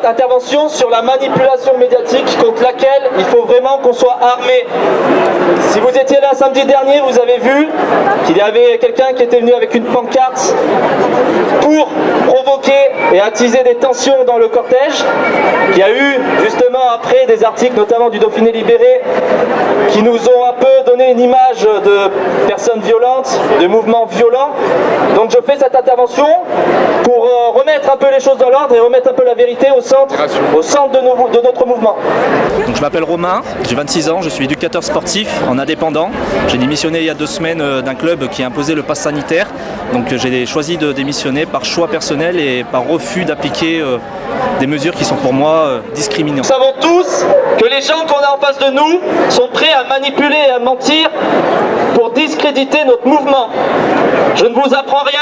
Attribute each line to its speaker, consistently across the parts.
Speaker 1: intervention sur la manipulation médiatique contre laquelle il faut vraiment qu'on soit armé. Si vous étiez là samedi dernier, vous avez vu qu'il y avait quelqu'un qui était venu avec une pancarte pour provoquer et attiser des tensions dans le cortège. Il y a eu justement après des articles, notamment du Dauphiné Libéré, qui nous ont un peu donné une image de personnes violentes, de mouvements violents. Donc je fais cette intervention pour remettre un peu les choses dans l'ordre et remettre un peu la vérité au centre de notre mouvement.
Speaker 2: Donc je m'appelle Romain, j'ai 26 ans, je suis éducateur sportif en indépendant. J'ai démissionné il y a 2 semaines d'un club qui a imposé le pass sanitaire. Donc j'ai choisi de démissionner par choix personnel et par refus d'appliquer des mesures qui sont pour moi discriminantes.
Speaker 1: Nous savons tous que les gens qu'on a en face de nous sont prêts à manipuler et à mentir pour discréditer notre mouvement. Je ne vous apprends rien.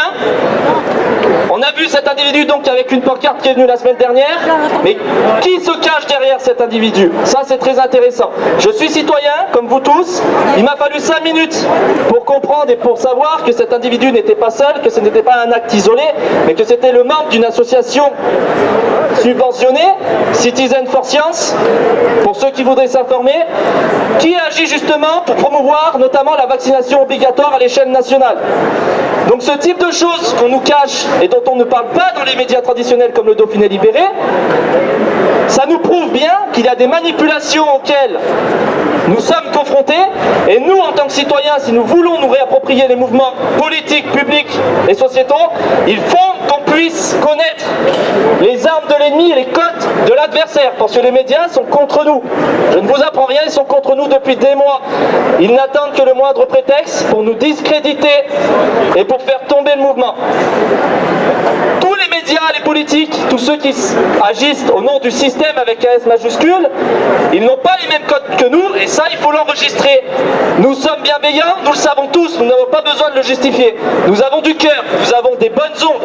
Speaker 1: On a vu cet individu donc avec une pancarte qui est venu la semaine dernière, mais qui se cache derrière cet individu? Ça c'est très intéressant. Je suis citoyen comme vous tous, il m'a fallu 5 minutes pour comprendre et pour savoir que cet individu n'était pas seul, que ce n'était pas un acte isolé, mais que c'était le membre d'une association subventionnée, Citizen for Science, pour ceux qui voudraient s'informer, qui agit justement pour promouvoir notamment la vaccination obligatoire à l'échelle nationale. Donc ce type de choses qu'on nous cache et dont on ne parle pas dans les médias traditionnels comme le Dauphiné Libéré, ça nous prouve bien qu'il y a des manipulations auxquelles nous sommes confrontés, et nous en tant que citoyens, si nous voulons nous réapproprier les mouvements politiques, publics et sociétaux, il faut qu'on puisse connaître les armes de l'ennemi et les codes de l'adversaire, parce que les médias sont contre nous. Je ne vous apprends rien, ils sont contre nous depuis des mois. Ils n'attendent que le moindre prétexte pour nous discréditer et pour faire tomber le mouvement. Tous les médias, les politiques, tous ceux qui agissent au nom du système avec un S majuscule, ils n'ont pas les mêmes codes que nous, et ça il faut l'enregistrer. Nous sommes bienveillants, nous le savons tous, nous n'avons pas besoin de le justifier. Nous avons du cœur, nous avons des bonnes ondes.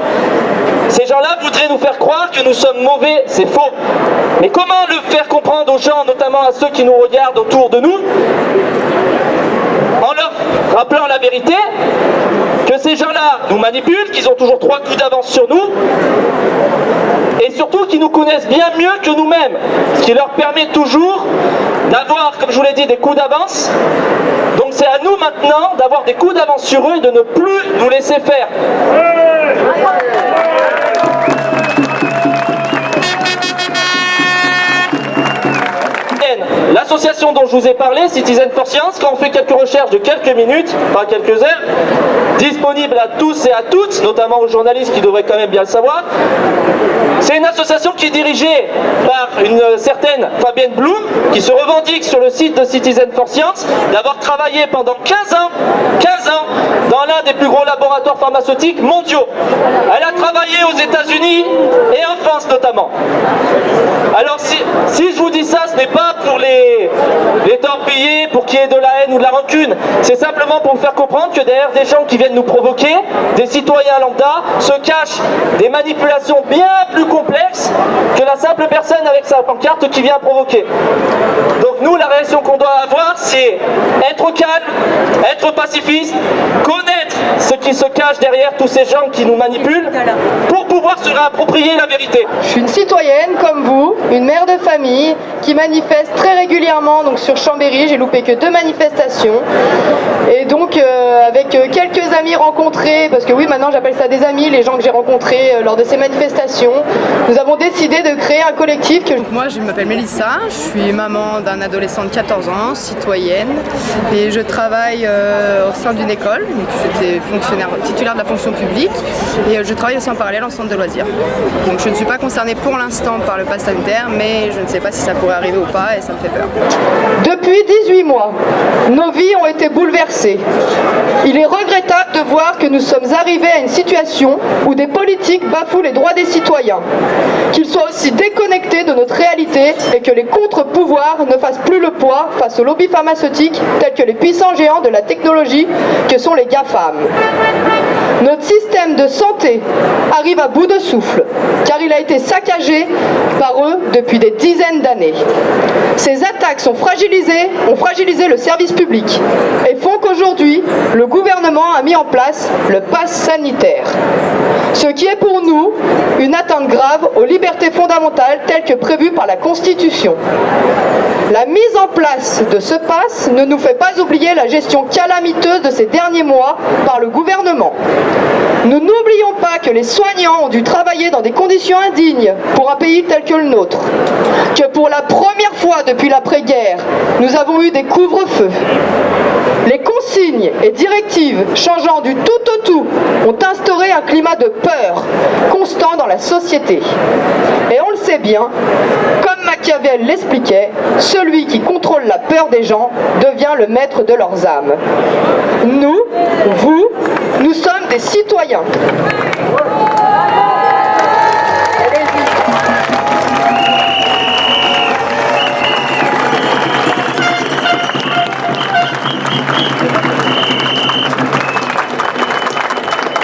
Speaker 1: Ces gens-là voudraient nous faire croire que nous sommes mauvais, c'est faux. Mais comment le faire comprendre aux gens, notamment à ceux qui nous regardent autour de nous, en leur rappelant la vérité, que ces gens-là nous manipulent, qu'ils ont toujours 3 coups d'avance sur nous, et surtout qu'ils nous connaissent bien mieux que nous-mêmes, ce qui leur permet toujours d'avoir, comme je vous l'ai dit, des coups d'avance. Donc c'est à nous maintenant d'avoir des coups d'avance sur eux et de ne plus nous laisser faire. L'association dont je vous ai parlé, Citizen for Science, quand on fait quelques recherches de quelques minutes, pas quelques heures, disponible à tous et à toutes, notamment aux journalistes qui devraient quand même bien le savoir, c'est une association qui est dirigée par une certaine Fabienne Blum, qui se revendique sur le site de Citizen for Science d'avoir travaillé pendant 15 ans dans l'un des plus gros laboratoires pharmaceutiques mondiaux. Elle a travaillé aux États-Unis et en France notamment. Alors si je vous dis ça, ce n'est pas pour les torpiller, pour qu'il y ait de la haine ou de la rancune. C'est simplement pour vous faire comprendre que derrière des gens qui viennent nous provoquer, des citoyens lambda, se cachent des manipulations bien plus complexes que la simple personne avec sa pancarte qui vient provoquer. Donc nous, la réaction qu'on doit avoir, c'est être calme, être pacifiste, connaître ce qui se cache derrière tous ces gens qui nous manipulent, pour pouvoir se réapproprier la vérité.
Speaker 3: Je suis une citoyenne comme vous, une mère de famille qui manifeste très régulièrement donc sur Chambéry. J'ai loupé que 2 manifestations et donc avec quelques amis rencontrés, parce que oui, maintenant j'appelle ça des amis, les gens que j'ai rencontrés lors de ces manifestations, nous avons décidé de créer un collectif que...
Speaker 4: Moi je m'appelle Mélissa, je suis maman d'un adolescent de 14 ans, citoyenne, et je travaille au sein d'une école, donc j'étais titulaire de la fonction publique, et je travaille aussi en parallèle en centre de loisirs. Donc je ne suis pas concernée pour l'instant par le pass sanitaire, mais je ne sais pas si ça pourrait arriver ou pas, et ça me fait peur.
Speaker 3: Depuis 18 mois, nos vies ont été bouleversées. Il est regrettable de voir que nous sommes arrivés à une situation où des politiques bafouent les droits des citoyens, qu'ils soient aussi déconnectés de notre réalité et que les contre-pouvoirs ne fassent plus le poids face aux lobbies pharmaceutiques tels que les puissants géants de la technologie que sont les GAFAM. Notre système de santé arrive à bout de souffle, car il a été saccagé par eux depuis des dizaines d'années. Ces attaques ont fragilisé le service public et font qu'aujourd'hui, le gouvernement a mis en place le pass sanitaire. Ce qui est pour nous une atteinte grave aux libertés fondamentales telles que prévues par la Constitution. La mise en place de ce pass ne nous fait pas oublier la gestion calamiteuse de ces derniers mois par le gouvernement. Nous n'oublions pas que les soignants ont dû travailler dans des conditions indignes pour un pays tel que le nôtre, que pour la première fois depuis l'après-guerre, nous avons eu des couvre-feux. Les consignes et directives changeant du tout au tout ont instauré un climat de peur constant dans la société. Et on le sait bien, comme Machiavel l'expliquait, celui qui contrôle la peur des gens devient le maître de leurs âmes. Nous, vous, nous sommes des citoyens.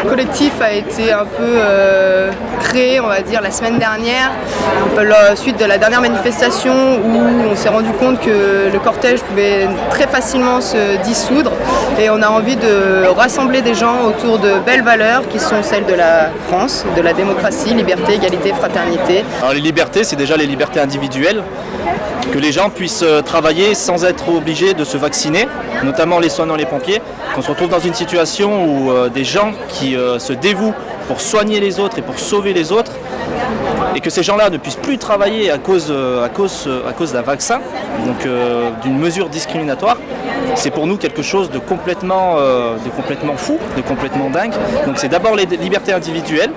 Speaker 4: Le collectif a été un peu créé, on va dire, la semaine dernière, à la suite de la dernière manifestation où on s'est rendu compte que le cortège pouvait très facilement se dissoudre et on a envie de rassembler des gens autour de belles valeurs qui sont celles de la France, de la démocratie, liberté, égalité, fraternité.
Speaker 2: Alors les libertés, c'est déjà les libertés individuelles, que les gens puissent travailler sans être obligés de se vacciner, notamment les soignants, les pompiers, qu'on se retrouve dans une situation où des gens qui se dévouent pour soigner les autres et pour sauver les autres, et que ces gens-là ne puissent plus travailler à cause d'un vaccin, donc d'une mesure discriminatoire, c'est pour nous quelque chose de complètement fou, de complètement dingue. Donc c'est d'abord les libertés individuelles,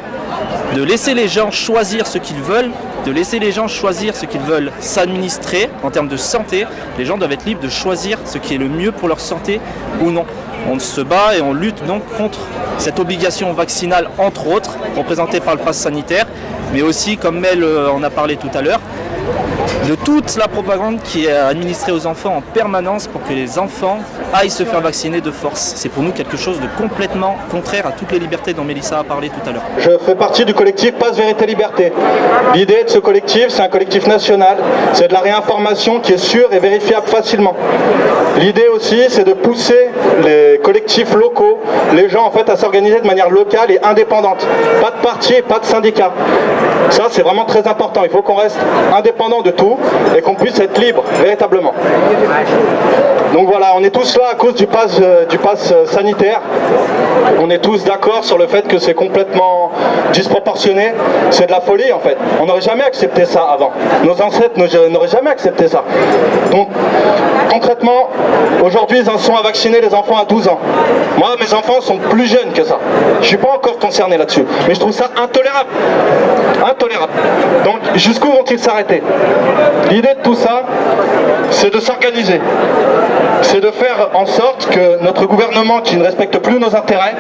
Speaker 2: de laisser les gens choisir ce qu'ils veulent, de laisser les gens choisir ce qu'ils veulent s'administrer en termes de santé. Les gens doivent être libres de choisir ce qui est le mieux pour leur santé ou non. On se bat et on lutte donc contre cette obligation vaccinale, entre autres, représentée par le pass sanitaire, mais aussi, comme Mel en a parlé tout à l'heure, de toute la propagande qui est administrée aux enfants en permanence pour que les enfants aillent se faire vacciner de force. C'est pour nous quelque chose de complètement contraire à toutes les libertés dont Mélissa a parlé tout à l'heure.
Speaker 5: Je fais partie du collectif Pass Vérité Liberté. L'idée de ce collectif, c'est un collectif national, c'est de la réinformation qui est sûre et vérifiable facilement. L'idée aussi, c'est de pousser les collectifs locaux, les gens en fait à s'organiser de manière locale et indépendante. Pas de parti et pas de syndicat. Ça, c'est vraiment très important. Il faut qu'on reste indépendant de tout et qu'on puisse être libre, véritablement. Donc voilà, on est tous là à cause du pass sanitaire. On est tous d'accord sur le fait que c'est complètement disproportionné. C'est de la folie en fait. On n'aurait jamais accepté ça avant. Nos ancêtres n'auraient jamais accepté ça. Donc concrètement, aujourd'hui ils en sont à vacciner les enfants à 12 ans. Moi, mes enfants sont plus jeunes que ça. Je ne suis pas encore concerné là-dessus. Mais je trouve ça intolérable. Intolérable. Donc jusqu'où vont-ils s'arrêter? L'idée de tout ça, c'est de s'organiser. C'est de faire en sorte que notre gouvernement, qui ne respecte plus nos intérêts,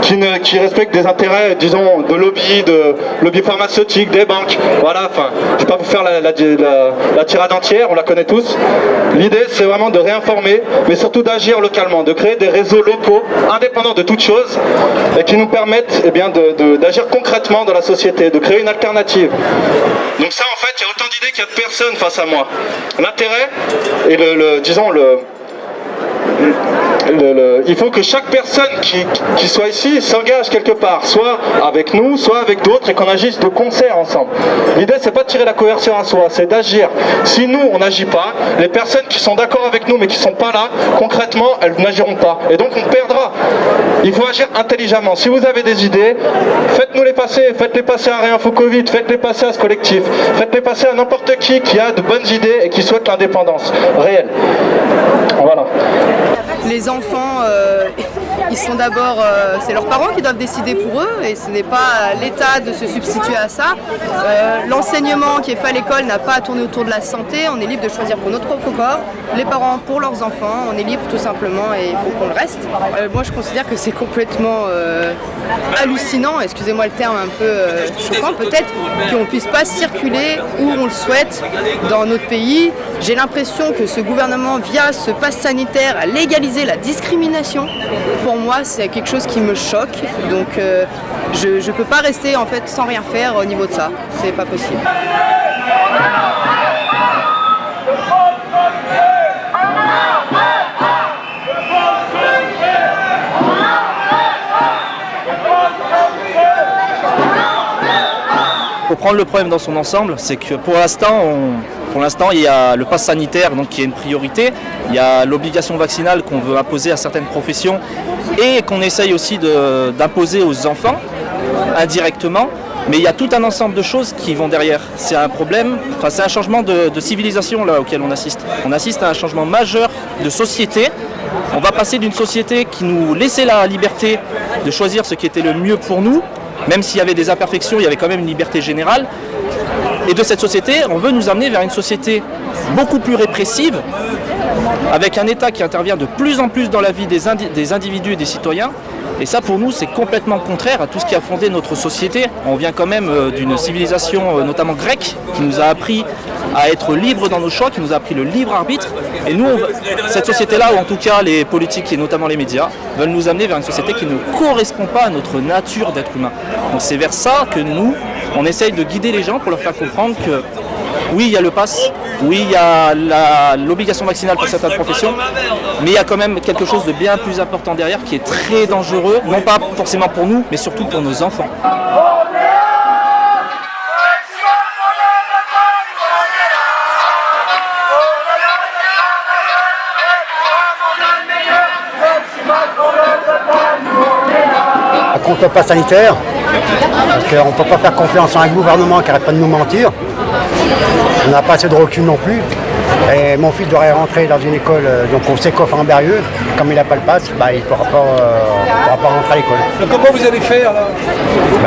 Speaker 5: qui respecte des intérêts, disons, de lobby pharmaceutique, des banques, voilà, enfin, je ne vais pas vous faire la tirade entière, on la connaît tous. L'idée, c'est vraiment de réinformer, mais surtout d'agir localement, de créer des réseaux locaux, indépendants de toute chose, et qui nous permettent d'agir concrètement dans la société, de créer une alternative. Donc ça, en fait, il y a autant d'idées qu'il y a de personnes face à moi. L'intérêt et il faut que chaque personne qui soit ici s'engage quelque part, soit avec nous, soit avec d'autres, et qu'on agisse de concert ensemble. L'idée, c'est pas de tirer la couverture à soi, c'est d'agir. Si nous, on n'agit pas, les personnes qui sont d'accord avec nous mais qui sont pas là, concrètement, elles n'agiront pas. Et donc on perdra. Il faut agir intelligemment. Si vous avez des idées, faites-les passer à Réinfo Covid, faites-les passer à ce collectif, faites-les passer à n'importe qui a de bonnes idées et qui souhaite l'indépendance réelle. Voilà.
Speaker 4: Les enfants, ils sont d'abord, c'est leurs parents qui doivent décider pour eux et ce n'est pas à l'État de se substituer à ça. L'enseignement qui est fait à l'école n'a pas à tourner autour de la santé, on est libre de choisir pour notre propre corps, les parents pour leurs enfants, on est libre tout simplement et il faut qu'on le reste. Moi je considère que c'est complètement hallucinant, excusez-moi le terme un peu choquant peut-être, qu'on ne puisse pas circuler où on le souhaite dans notre pays, j'ai l'impression que ce gouvernement, via ce pass sanitaire, a légalisé la discrimination. Pour moi, c'est quelque chose qui me choque. Donc je ne peux pas rester en fait sans rien faire au niveau de ça. C'est pas possible.
Speaker 2: Pour prendre le problème dans son ensemble, c'est que pour l'instant, il y a le pass sanitaire donc, qui est une priorité, il y a l'obligation vaccinale qu'on veut imposer à certaines professions et qu'on essaye aussi d'imposer aux enfants indirectement, mais il y a tout un ensemble de choses qui vont derrière. C'est un problème, c'est un changement de civilisation là, auquel on assiste. On assiste à un changement majeur de société. On va passer d'une société qui nous laissait la liberté de choisir ce qui était le mieux pour nous, même s'il y avait des imperfections, il y avait quand même une liberté générale. Et de cette société, on veut nous amener vers une société beaucoup plus répressive, avec un État qui intervient de plus en plus dans la vie des individus et des citoyens. Et ça, pour nous, c'est complètement contraire à tout ce qui a fondé notre société. On vient quand même d'une civilisation, notamment grecque, qui nous a appris à être libres dans nos choix, qui nous a appris le libre arbitre. Et nous, cette société-là, ou en tout cas les politiques et notamment les médias, veulent nous amener vers une société qui ne correspond pas à notre nature d'être humain. Donc c'est vers ça que nous, on essaye de guider les gens pour leur faire comprendre que oui, il y a le pass, oui, il y a l'obligation vaccinale pour certaines professions, mais il y a quand même quelque chose de bien plus important derrière qui est très dangereux, non pas forcément pour nous, mais surtout pour nos enfants.
Speaker 6: Contre le pass sanitaire, parce qu'on ne peut pas faire confiance à un gouvernement qui n'arrête pas de nous mentir. On n'a pas assez de recul non plus. Et mon fils devrait rentrer dans une école donc au Sécof en Berrieux. Comme il n'a pas le pass, il ne pourra pas rentrer à l'école.
Speaker 7: Donc comment vous allez faire là?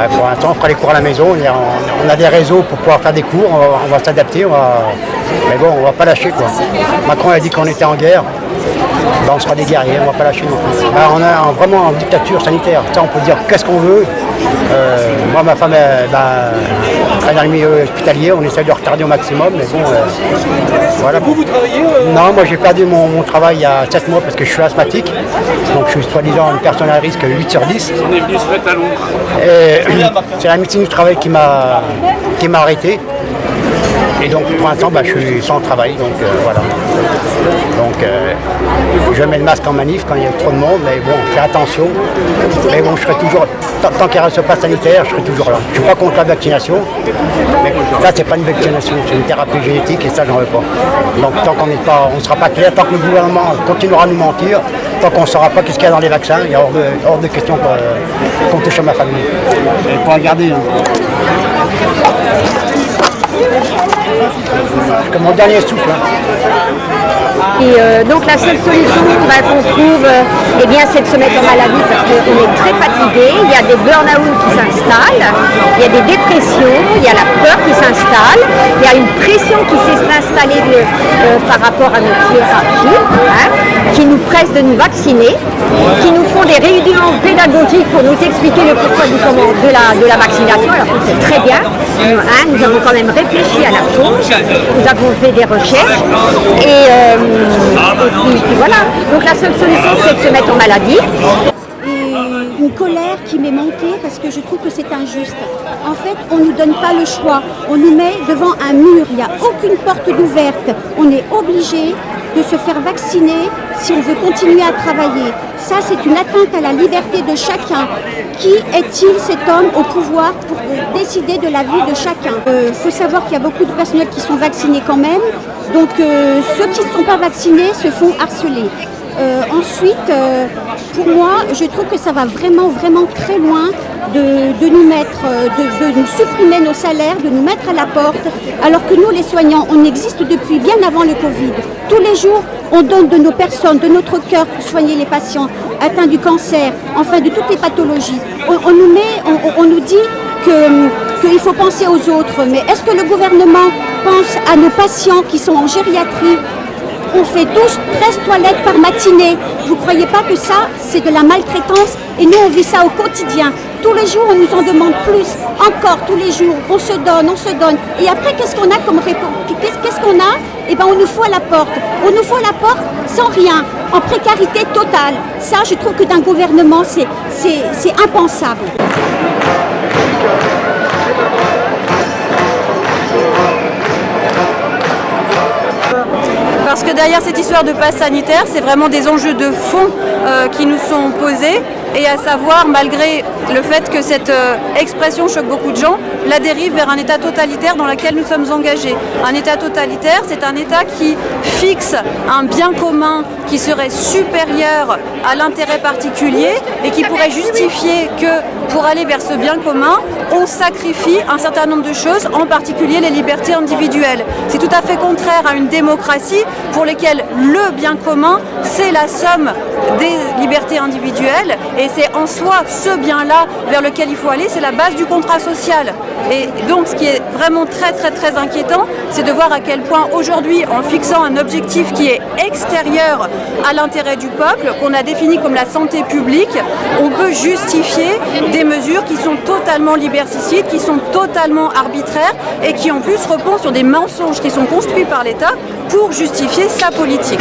Speaker 6: Pour l'instant, on fera les cours à la maison. On a des réseaux pour pouvoir faire des cours. On va s'adapter. Mais bon, on ne va pas lâcher, quoi. Macron a dit qu'on était en guerre. On sera des guerriers, on ne va pas lâcher non plus. On est vraiment en dictature sanitaire. Ça, on peut dire qu'est-ce qu'on veut. Moi, ma femme travaille dans le milieu hospitalier. On essaie de retarder au maximum. Mais bon, voilà.
Speaker 7: Vous travaillez
Speaker 6: Non, moi j'ai perdu mon travail il y a 7 mois parce que je suis asthmatique. Donc je suis soi-disant une personne à risque 8 sur 10.
Speaker 7: On est venu se mettre à Londres.
Speaker 6: C'est la médecine du travail qui m'a arrêté. Et donc pour l'instant, je suis sans travail, donc voilà. Donc je mets le masque en manif quand il y a trop de monde, mais bon, fais attention. Mais bon, je serai toujours, tant qu'il reste ce pass sanitaire, je serai toujours là. Je ne suis pas contre la vaccination, mais ça, c'est pas une vaccination, c'est une thérapie génétique et ça, j'en veux pas. Donc tant qu'on ne sera pas clair, tant que le gouvernement continuera à nous mentir, tant qu'on ne saura pas qu'est-ce qu'il y a dans les vaccins, il y a hors de question qu'on touche à ma famille. Et pour regarder. C'est mon dernier souffle.
Speaker 8: Et donc la seule solution qu'on trouve, c'est de se mettre en maladie parce qu'on est très fatigué, il y a des burn-out qui s'installent, il y a des dépressions, il y a la peur qui s'installe, il y a une pression qui s'est installée par rapport à notre hiérarchie, qui nous presse de nous vacciner, qui nous font des réunions pédagogiques pour nous expliquer le pourquoi du comment de la vaccination, alors que c'est très bien. Nous avons quand même réfléchi à la chose, nous avons fait des recherches et puis voilà. Donc la seule solution c'est de se mettre en maladie.
Speaker 9: Et une colère qui m'est montée parce que je trouve que c'est injuste. En fait, on ne nous donne pas le choix. On nous met devant un mur. Il n'y a aucune porte d'ouverte. On est obligé de se faire vacciner si on veut continuer à travailler. Ça, c'est une atteinte à la liberté de chacun. Qui est-il cet homme au pouvoir pour décider de la vie de chacun? Faut savoir qu'il y a beaucoup de personnels qui sont vaccinés quand même. Donc ceux qui ne sont pas vaccinés se font harceler. Ensuite, pour moi, je trouve que ça va vraiment très loin de nous mettre, de nous supprimer nos salaires, de nous mettre à la porte, alors que nous, les soignants, on existe depuis bien avant le Covid. Tous les jours, on donne de nos personnes, de notre cœur pour soigner les patients atteints du cancer, enfin de toutes les pathologies. On nous dit qu'il faut penser aux autres, mais est-ce que le gouvernement pense à nos patients qui sont en gériatrie, on fait 12-13 toilettes par matinée. Vous ne croyez pas que ça, c'est de la maltraitance? Et nous, on vit ça au quotidien. Tous les jours, on nous en demande plus. Encore, tous les jours, on se donne, on se donne. Et après, qu'est-ce qu'on a comme réponse? Qu'est-ce qu'on a? Eh bien, on nous fout à la porte. On nous fout à la porte sans rien, en précarité totale. Ça, je trouve que d'un gouvernement, c'est impensable.
Speaker 10: Parce que derrière cette histoire de passe sanitaire, c'est vraiment des enjeux de fond qui nous sont posés. Et à savoir, malgré le fait que cette expression choque beaucoup de gens, la dérive vers un État totalitaire dans lequel nous sommes engagés. Un État totalitaire, c'est un État qui fixe un bien commun qui serait supérieur à l'intérêt particulier et qui pourrait justifier que pour aller vers ce bien commun, on sacrifie un certain nombre de choses, en particulier les libertés individuelles. C'est tout à fait contraire à une démocratie pour laquelle le bien commun, c'est la somme des libertés individuelles et c'est en soi ce bien-là vers lequel il faut aller, c'est la base du contrat social. Et donc ce qui est vraiment très inquiétant, c'est de voir à quel point aujourd'hui, en fixant un objectif qui est extérieur à l'intérêt du peuple, qu'on a défini comme la santé publique, on peut justifier des mesures qui sont totalement liberticides, qui sont totalement arbitraires et qui en plus reposent sur des mensonges qui sont construits par l'État pour justifier sa politique.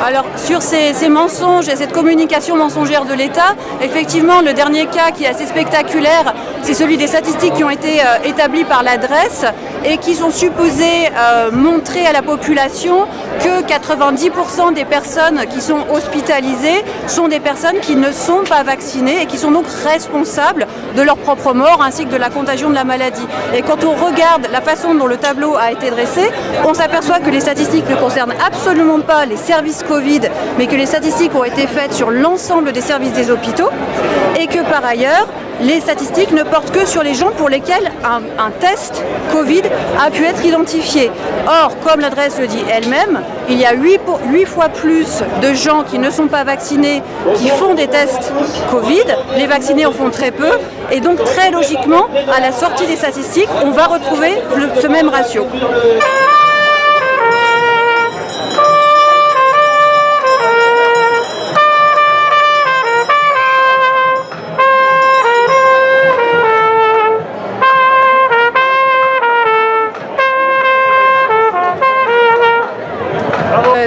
Speaker 10: Alors sur ces mensonges et cette communication mensongère de l'État, effectivement le dernier cas qui est assez spectaculaire, c'est celui des statistiques qui ont été établies par l'adresse et qui sont supposées montrer à la population que 90% des personnes qui sont hospitalisées sont des personnes qui ne sont pas vaccinées et qui sont donc responsables de leur propre mort ainsi que de la contagion de la maladie. Et quand on regarde la façon dont le tableau a été dressé, on s'aperçoit que les statistiques ne concernent absolument pas les services Covid, mais que les statistiques ont été faites sur l'ensemble des services des hôpitaux et que par ailleurs, les statistiques ne portent que sur les gens pour lesquels un test Covid a pu être identifié. Or, comme l'adresse le dit elle-même, il y a 8 fois plus de gens qui ne sont pas vaccinés qui font des tests Covid. Les vaccinés en font très peu. Et donc, très logiquement, à la sortie des statistiques, on va retrouver ce même ratio.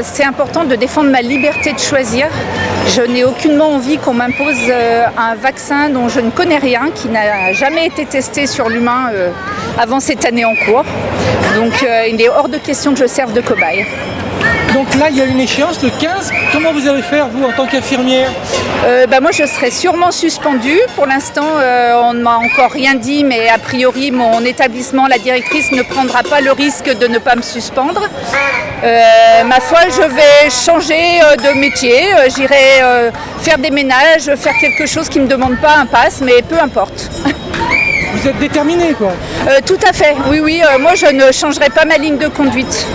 Speaker 11: C'est important de défendre ma liberté de choisir. Je n'ai aucunement envie qu'on m'impose un vaccin dont je ne connais rien, qui n'a jamais été testé sur l'humain avant cette année en cours. Donc il est hors de question que je serve de cobaye.
Speaker 7: Donc là, il y a une échéance le 15. Comment vous allez faire, vous, en tant qu'infirmière?
Speaker 11: Moi, je serai sûrement suspendue. Pour l'instant, on ne m'a encore rien dit, mais a priori, mon établissement, la directrice, ne prendra pas le risque de ne pas me suspendre. Ma foi, je vais changer de métier. J'irai faire des ménages, faire quelque chose qui ne me demande pas un pass, mais peu importe.
Speaker 7: Vous êtes déterminée, quoi?
Speaker 11: Tout à fait, oui. Moi, je ne changerai pas ma ligne de conduite.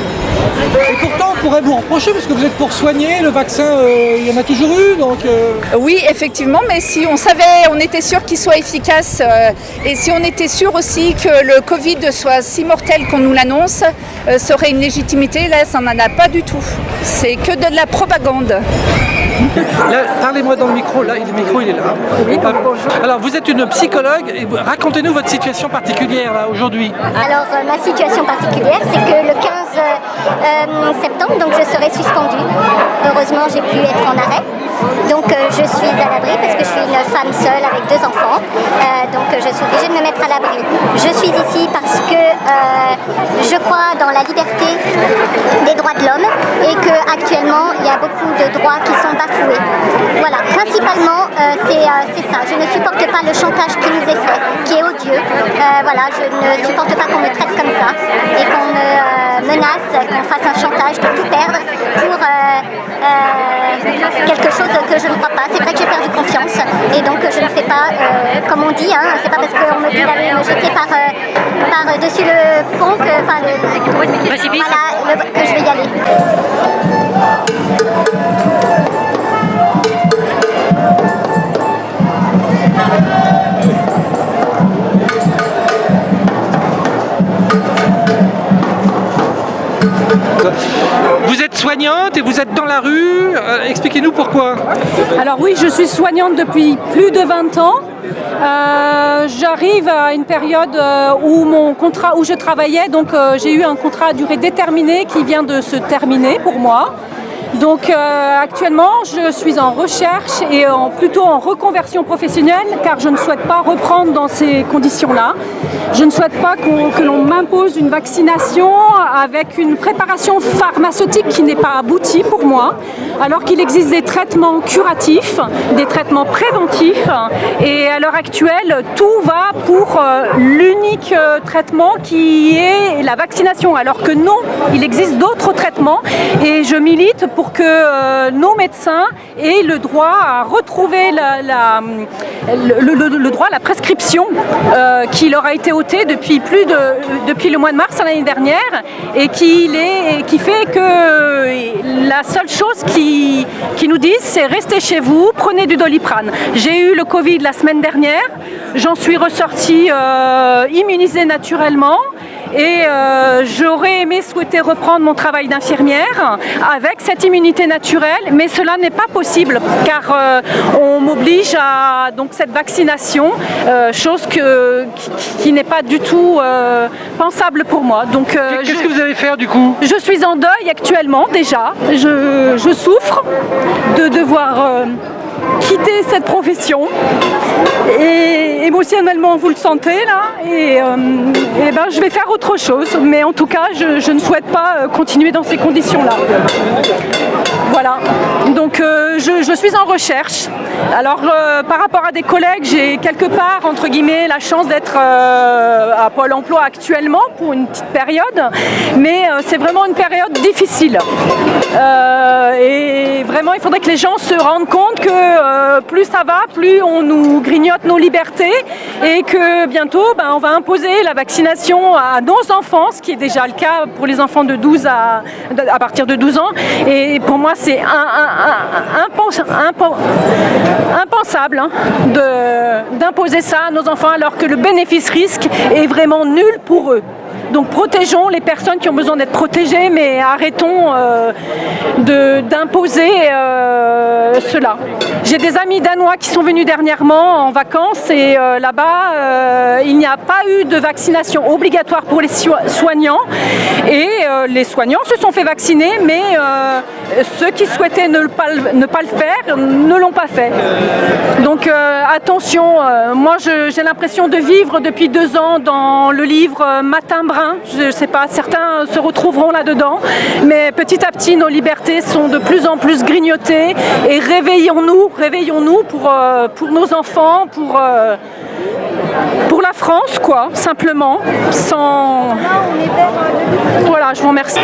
Speaker 7: Et pourtant, on pourrait vous reprocher, parce que vous êtes pour soigner, le vaccin, il y en a toujours eu, donc...
Speaker 11: Oui, effectivement, mais si on savait, on était sûr qu'il soit efficace, et si on était sûr aussi que le Covid soit si mortel qu'on nous l'annonce, ça aurait une légitimité. Là, ça n'en a pas du tout. C'est que de la propagande.
Speaker 7: Parlez-moi dans le micro, là, le micro il est là.
Speaker 12: Oui, bonjour.
Speaker 7: Alors vous êtes une psychologue, et racontez-nous votre situation particulière là aujourd'hui.
Speaker 12: Alors ma situation particulière, c'est que le 15 septembre, donc je serai suspendue. Heureusement, j'ai pu être en arrêt. Donc je suis à l'abri parce que je suis une femme seule avec 2 enfants. Donc je suis obligée de me mettre à l'abri. Je suis ici parce que je crois dans la liberté des droits de l'homme et qu'actuellement il y a beaucoup de droits qui sont bafoués. Voilà, principalement c'est ça. Je ne supporte pas le chantage qui nous est fait, qui est odieux. Voilà, je ne supporte pas qu'on me traite comme ça et qu'on me menace, qu'on fasse un chantage de tout perdre pour quelque chose que je ne crois pas. C'est vrai que j'ai perdu confiance et donc je ne fais pas comme on dit, hein, c'est pas parce qu'on me dit d'aller me jeter par dessus le pont que, que je vais y aller.
Speaker 7: Vous êtes soignante et vous êtes dans la rue, expliquez-nous pourquoi.
Speaker 13: Alors oui, je suis soignante depuis plus de 20 ans. J'arrive à une période où je travaillais, donc j'ai eu un contrat à durée déterminée qui vient de se terminer pour moi. Donc actuellement, je suis en recherche et plutôt en reconversion professionnelle car je ne souhaite pas reprendre dans ces conditions-là. Je ne souhaite pas que l'on m'impose une vaccination avec une préparation pharmaceutique qui n'est pas aboutie pour moi, alors qu'il existe des traitements curatifs, des traitements préventifs et à l'heure actuelle, tout va pour l'unique traitement qui est la vaccination, alors que non, il existe d'autres traitements et je milite pour que nos médecins aient le droit à retrouver le droit à la prescription qui leur a été ôté depuis le mois de mars l'année dernière et qui fait que la seule chose qui nous disent c'est restez chez vous, prenez du Doliprane. J'ai eu le Covid la semaine dernière, j'en suis ressortie immunisée naturellement. Et j'aurais aimé souhaiter reprendre mon travail d'infirmière avec cette immunité naturelle, mais cela n'est pas possible car on m'oblige à donc cette vaccination, chose qui n'est pas du tout pensable pour moi. Donc
Speaker 7: qu'est-ce que vous allez faire du coup?
Speaker 13: Je suis en deuil actuellement déjà. Je souffre de devoir quitter cette profession et émotionnellement vous le sentez là et ben je vais faire autre chose, mais en tout cas je ne souhaite pas continuer dans ces conditions là. Voilà, donc je suis en recherche. Alors par rapport à des collègues, j'ai quelque part entre guillemets la chance d'être à Pôle emploi actuellement pour une petite période, mais c'est vraiment une période difficile et vraiment il faudrait que les gens se rendent compte que plus ça va, plus on nous grignote nos libertés et que bientôt on va imposer la vaccination à nos enfants, ce qui est déjà le cas pour les enfants de 12 à partir de 12 ans. Et pour moi c'est impensable hein, d'imposer ça à nos enfants alors que le bénéfice-risque est vraiment nul pour eux. Donc protégeons les personnes qui ont besoin d'être protégées, mais arrêtons d'imposer cela. J'ai des amis danois qui sont venus dernièrement en vacances et là-bas, il n'y a pas eu de vaccination obligatoire pour les soignants. Et les soignants se sont fait vacciner, mais ceux qui souhaitaient ne pas le faire ne l'ont pas fait. Donc attention, moi j'ai l'impression de vivre depuis 2 ans dans le livre Matin Brun. Je ne sais pas, certains se retrouveront là-dedans, mais petit à petit nos libertés sont de plus en plus grignotées et réveillons-nous pour nos enfants, pour la France quoi, simplement, sans... Voilà, je vous remercie.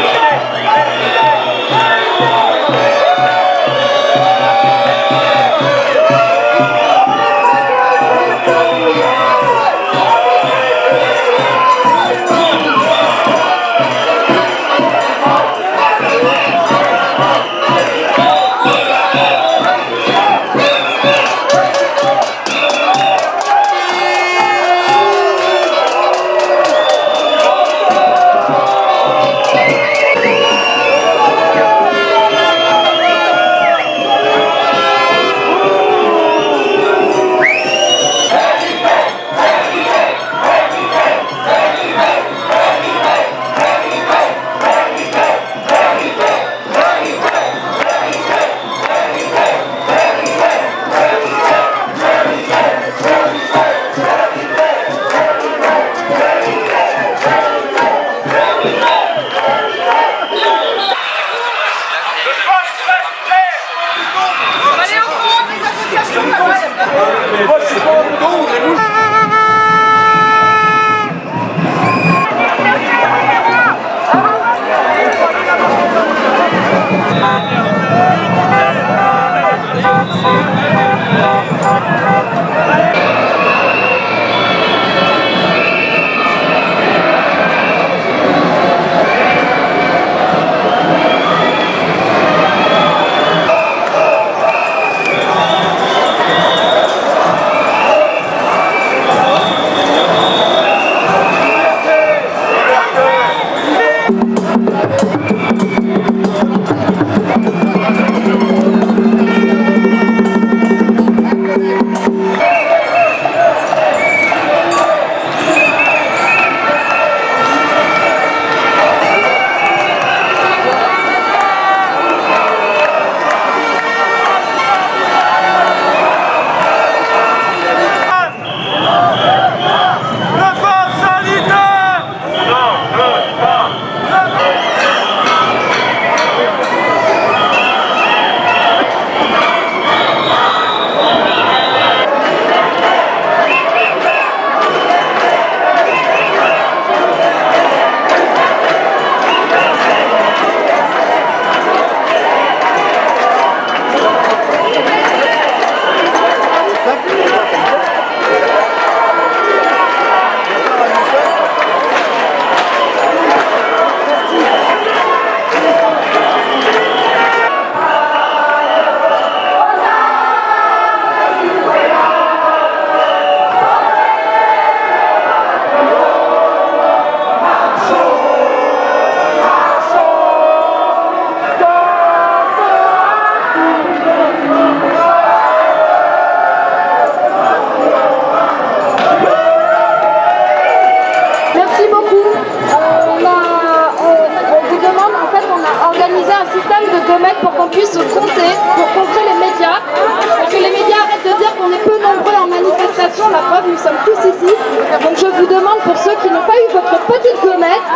Speaker 3: Merci beaucoup. On vous demande, en fait, on a organisé un système de gommettes pour qu'on puisse compter, pour contrer les médias. Pour que les médias arrêtent de dire qu'on est peu nombreux en manifestation. La preuve, nous sommes tous ici. Donc je vous demande, pour ceux qui n'ont pas eu votre petite gommette,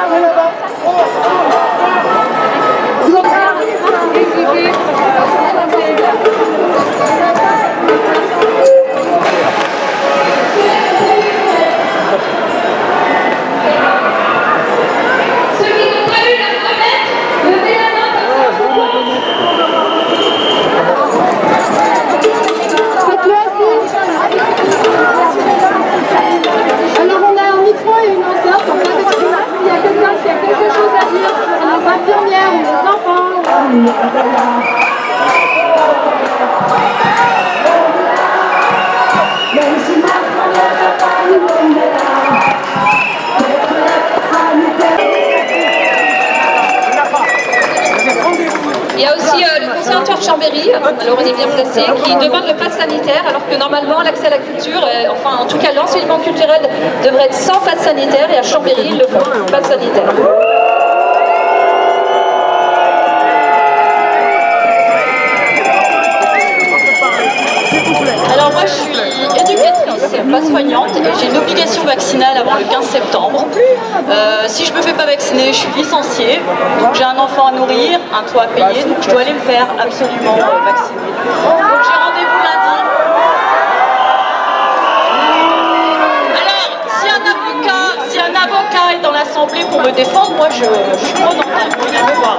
Speaker 14: il y a aussi le conservatoire de Chambéry, alors on est bien placé, qui demande le pass sanitaire, alors que normalement l'accès à la culture, enfin en tout cas l'enseignement culturel devrait être sans pass sanitaire, et à Chambéry ils le font, pass sanitaire.
Speaker 15: Alors moi je suis éducatrice, pas soignante, et j'ai une obligation vaccinale avant le 15 septembre. Si je ne me fais pas vacciner, je suis licenciée, donc j'ai un enfant à nourrir, un toit à payer, donc je dois aller me faire absolument vacciner. Donc j'ai rendez-vous lundi. Alors, si un avocat est dans l'Assemblée pour me défendre, moi je suis prenante, venez me voir.